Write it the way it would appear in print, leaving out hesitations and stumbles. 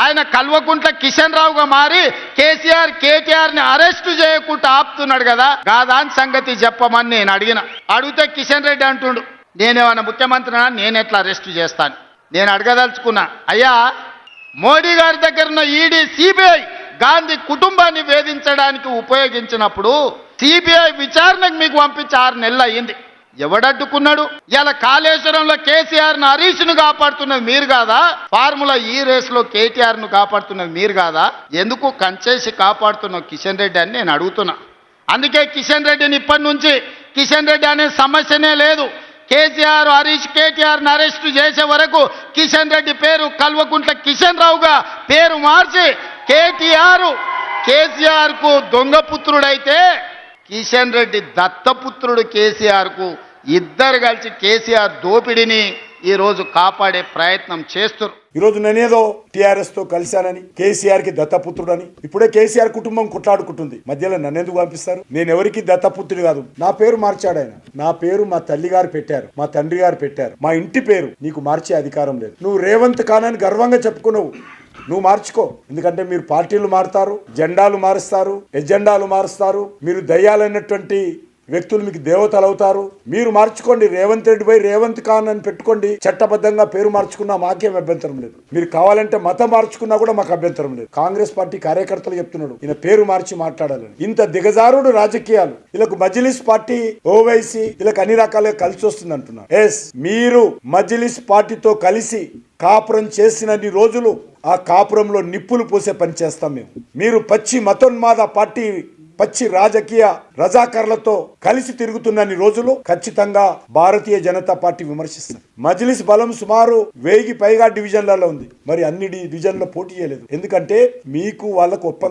ఆయన కల్వకుంట్ల కిషన్ రావుగా మారి కేసీఆర్ కేటీఆర్ ని అరెస్ట్ చేయకుండా ఆపుతున్నాడు కదా. గాదాని సంగతి చెప్పమని నేను అడిగితే కిషన్ రెడ్డి అంటుండు, నేనేమన్నా ముఖ్యమంత్రినా, నేను ఎట్లా అరెస్ట్ చేస్తాను. నేను అడగదలుచుకున్నా, అయ్యా మోడీ గారి దగ్గర ఉన్న ఈడీ సిబిఐ గాంధీ కుటుంబాన్ని వేధించడానికి ఉపయోగించినప్పుడు సిబిఐ విచారణకు మీకు పంపించి 6 నెలలు అయ్యింది. ఎవడడ్డుకున్నాడు? ఇలా కాళేశ్వరంలో కేసీఆర్ ను హరీష్ ను కాపాడుతున్నది మీరు కాదా? ఫార్ములా ఈ రేసులో కేటీఆర్ ను కాపాడుతున్నది మీరు కాదా? ఎందుకు కంచేసి కాపాడుతున్న కిషన్ రెడ్డి అని నేను అడుగుతున్నా. అందుకే కిషన్ రెడ్డిని ఇప్పటి నుంచి కిషన్ రెడ్డి అనే సమస్యనే లేదు. కేసీఆర్ హరీష్ కేటీఆర్ ను అరెస్ట్ చేసే వరకు కిషన్ రెడ్డి పేరు కల్వకుంట్ల కిషన్ రావుగా పేరు మార్చి కేసీఆర్ కు దొంగపుత్రుడైతే కిషన్ రెడ్డి దత్తపుత్రుడు కేసీఆర్ కు, ఇద్దరు కలిసి కేసీఆర్ దోపిడిని ఈ రోజు కాపాడే ప్రయత్నం చేస్తున్నారు. ఈ రోజు నేనేదో టిఆర్ఎస్ తో కలిశానని, కేసీఆర్ కి దత్తపుత్రుడని ఇప్పుడే కేసీఆర్ కుటుంబం కొట్లాడుకుంటుంది. మధ్యలో నన్నెందుకు పంపిస్తారు? నేను ఎవరికి దత్తపుత్రుడు కాదు. నా పేరు మార్చాడు ఆయన. నా పేరు మా తల్లి గారు పెట్టారు, మా తండ్రి గారు పెట్టారు. మా ఇంటి పేరు నీకు మార్చే అధికారం లేదు. నువ్వు రేవంత్ ఖాన్ అని గర్వంగా చెప్పుకున్నావు, నువ్వు మార్చుకో. ఎందుకంటే మీరు పార్టీలు మారుతారు, జెండాలు మారుస్తారు, ఎజెండాలు మారుస్తారు. మీరు దయ్యాలైనటువంటి వ్యక్తులు మీకు దేవతలు అవుతారు. మీరు మార్చుకోండి. రేవంత్ రెడ్డి పై రేవంత్ ఖాన్ అని పెట్టుకోండి. చట్టబద్ధంగా పేరు మార్చుకున్నా మాకేం అభ్యంతరం లేదు. మీరు కావాలంటే మతం మార్చుకున్నా కూడా మాకు అభ్యంతరం లేదు. కాంగ్రెస్ పార్టీ కార్యకర్తలు చెప్తున్నాడు ఈయన పేరు మార్చి మాట్లాడాలని. ఇంత దిగజారుడు రాజకీయాలు వీళ్ళకు మజ్లిస్ పార్టీ, ఓవైసీ వీళ్ళకి అన్ని రకాలుగా కలిసి వస్తుంది అంటున్నారు. ఎస్, మీరు మజ్లిస్ పార్టీతో కలిసి కాపురం చేసినన్ని రోజులు ఆ కాపురంలో నిప్పులు పోసే పని చేస్తాం మేము. మీరు పచ్చి మతోన్మాద పార్టీ, పచ్చి రాజకీయ రజాకర్లతో కలిసి తిరుగుతున్నన్ని రోజులు ఖచ్చితంగా భారతీయ జనతా పార్టీ విమర్శిస్తారు. మజ్లిస్ బలం సుమారు 1000కి పైగా డివిజన్లలో ఉంది. మరి అన్ని డివిజన్లో పోటీ చేయలేదు. ఎందుకంటే మీకు వాళ్ళకు ఒప్పందం.